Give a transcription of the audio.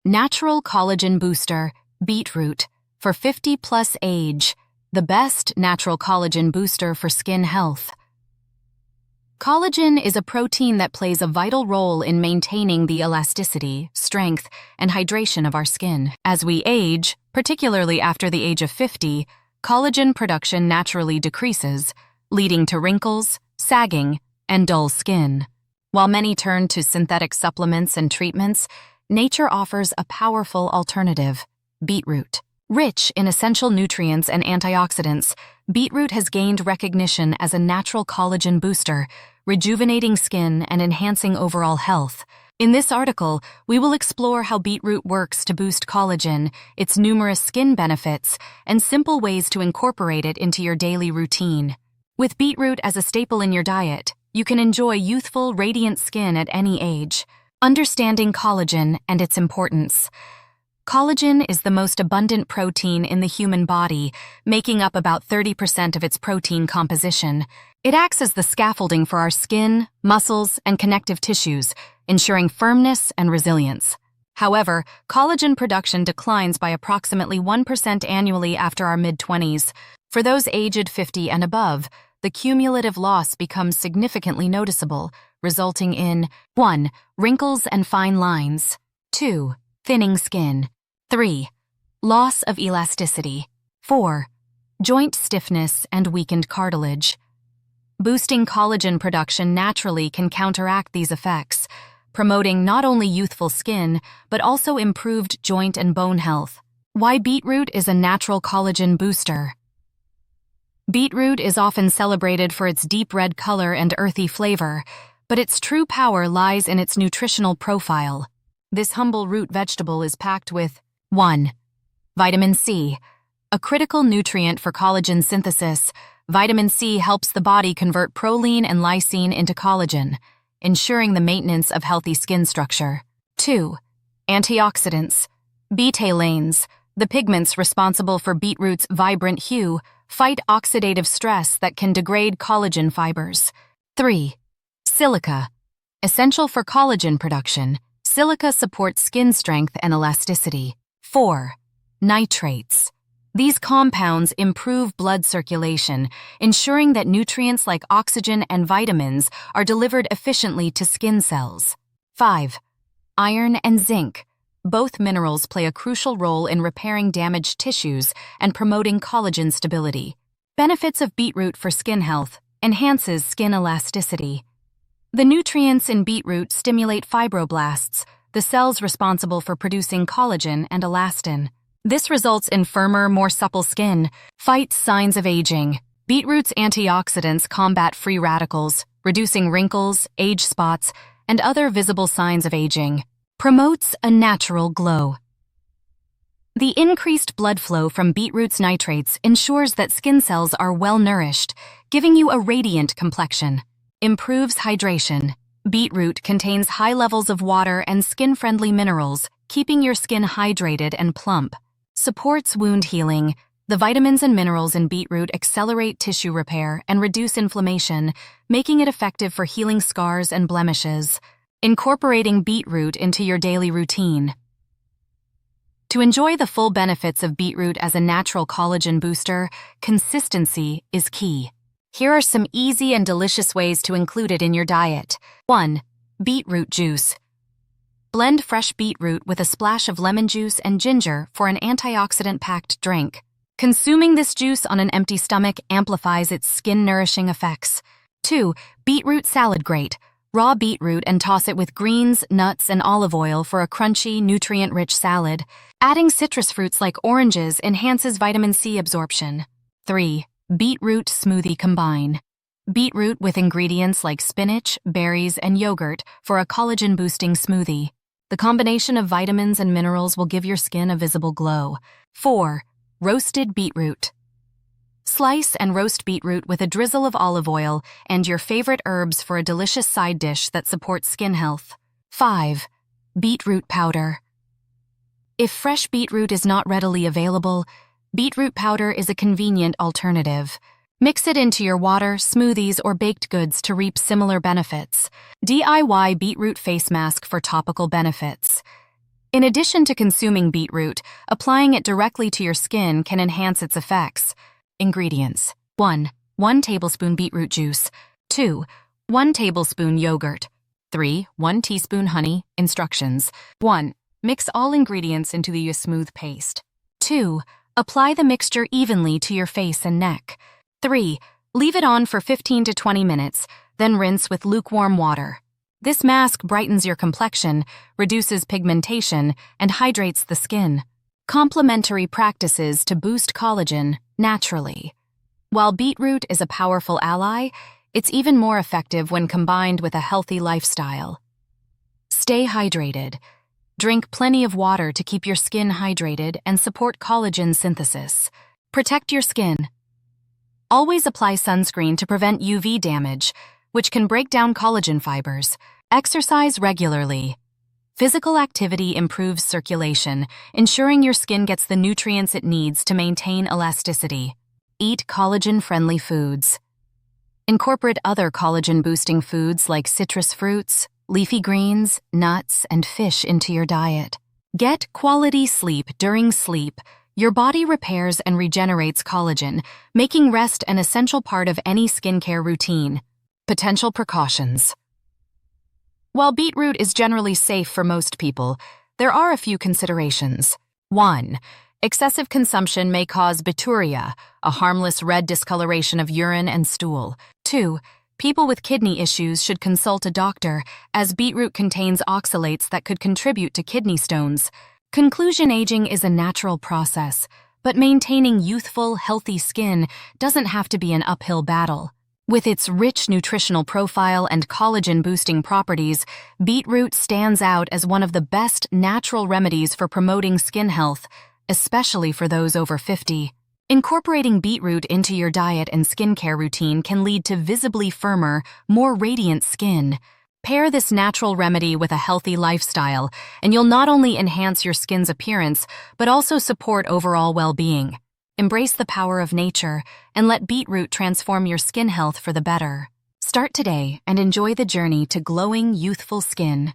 Natural Collagen Booster, Beetroot, for 50-plus age, the best natural collagen booster for skin health. Collagen is a protein that plays a vital role in maintaining the elasticity, strength, and hydration of our skin. As we age, particularly after the age of 50, collagen production naturally decreases, leading to wrinkles, sagging, and dull skin. While many turn to synthetic supplements and treatments, nature offers a powerful alternative: beetroot. Rich in essential nutrients and antioxidants, beetroot has gained recognition as a natural collagen booster, rejuvenating skin and enhancing overall health. In this article, we will explore how beetroot works to boost collagen, its numerous skin benefits, and simple ways to incorporate it into your daily routine. With beetroot as a staple in your diet, you can enjoy youthful, radiant skin at any age. Understanding collagen and its importance. Collagen is the most abundant protein in the human body, making up about 30% of its protein composition. It acts as the scaffolding for our skin, muscles, and connective tissues, ensuring firmness and resilience. However, collagen production declines by approximately 1% annually after our mid-20s. For those aged 50 and above, the cumulative loss becomes significantly noticeable, resulting in 1. Wrinkles and fine lines. 2. Thinning skin. 3. Loss of elasticity. 4. Joint stiffness and weakened cartilage. Boosting collagen production naturally can counteract these effects, promoting not only youthful skin, but also improved joint and bone health. Why beetroot is a natural collagen booster. Beetroot is often celebrated for its deep red color and earthy flavor, but its true power lies in its nutritional profile. This humble root vegetable is packed with 1. Vitamin C. A critical nutrient for collagen synthesis, vitamin C helps the body convert proline and lysine into collagen, ensuring the maintenance of healthy skin structure. 2. Antioxidants. Betalains, the pigments responsible for beetroot's vibrant hue, fight oxidative stress that can degrade collagen fibers. 3. Silica. Essential for collagen production, silica supports skin strength and elasticity. 4. Nitrates. These compounds improve blood circulation, ensuring that nutrients like oxygen and vitamins are delivered efficiently to skin cells. 5. Iron and zinc. Both minerals play a crucial role in repairing damaged tissues and promoting collagen stability. Benefits of beetroot for skin health: enhances skin elasticity. The nutrients in beetroot stimulate fibroblasts, the cells responsible for producing collagen and elastin. This results in firmer, more supple skin. Fights signs of aging. Beetroot's antioxidants combat free radicals, reducing wrinkles, age spots, and other visible signs of aging. Promotes a natural glow. The increased blood flow from beetroot's nitrates ensures that skin cells are well nourished, giving you a radiant complexion. Improves hydration. Beetroot contains high levels of water and skin-friendly minerals, keeping your skin hydrated and plump. Supports wound healing. The vitamins and minerals in beetroot accelerate tissue repair and reduce inflammation, making it effective for healing scars and blemishes. Incorporating beetroot into your daily routine. To enjoy the full benefits of beetroot as a natural collagen booster, consistency is key. Here are some easy and delicious ways to include it in your diet. 1. Beetroot juice. Blend fresh beetroot with a splash of lemon juice and ginger for an antioxidant-packed drink. Consuming this juice on an empty stomach amplifies its skin-nourishing effects. 2. Beetroot salad grate. Raw beetroot and toss it with greens, nuts, and olive oil for a crunchy, nutrient-rich salad. Adding citrus fruits like oranges enhances vitamin C absorption. 3. Beetroot smoothie combine. Beetroot with ingredients like spinach, berries, and yogurt for a collagen-boosting smoothie. The combination of vitamins and minerals will give your skin a visible glow. 4. Roasted beetroot. Slice and roast beetroot with a drizzle of olive oil and your favorite herbs for a delicious side dish that supports skin health. 5. Beetroot powder. If fresh beetroot is not readily available, beetroot powder is a convenient alternative. Mix it into your water, smoothies, or baked goods to reap similar benefits. DIY beetroot face mask for topical benefits. In addition to consuming beetroot, applying it directly to your skin can enhance its effects. Ingredients: 1. 1 tablespoon beetroot juice. 2. 1 tablespoon yogurt. 3. 1 teaspoon honey. Instructions: 1. Mix all ingredients into a smooth paste. 2. Apply the mixture evenly to your face and neck. 3. Leave it on for 15 to 20 minutes, then rinse with lukewarm water. This mask brightens your complexion, reduces pigmentation, and hydrates the skin. Complementary practices to boost collagen naturally. While beetroot is a powerful ally, it's even more effective when combined with a healthy lifestyle. Stay hydrated. Drink plenty of water to keep your skin hydrated and support collagen synthesis. Protect your skin. Always apply sunscreen to prevent UV damage, which can break down collagen fibers. Exercise regularly. Physical activity improves circulation, ensuring your skin gets the nutrients it needs to maintain elasticity. Eat collagen-friendly foods. Incorporate other collagen-boosting foods like citrus fruits, leafy greens, nuts, and fish into your diet. Get quality sleep during sleep. Your body repairs and regenerates collagen, making rest an essential part of any skincare routine. Potential precautions. While beetroot is generally safe for most people, there are a few considerations. 1. Excessive consumption may cause bituria, a harmless red discoloration of urine and stool. 2. People with kidney issues should consult a doctor, as beetroot contains oxalates that could contribute to kidney stones. Conclusion: aging is a natural process, but maintaining youthful, healthy skin doesn't have to be an uphill battle. With its rich nutritional profile and collagen-boosting properties, beetroot stands out as one of the best natural remedies for promoting skin health, especially for those over 50. Incorporating beetroot into your diet and skincare routine can lead to visibly firmer, more radiant skin. Pair this natural remedy with a healthy lifestyle, and you'll not only enhance your skin's appearance, but also support overall well-being. Embrace the power of nature and let beetroot transform your skin health for the better. Start today and enjoy the journey to glowing, youthful skin.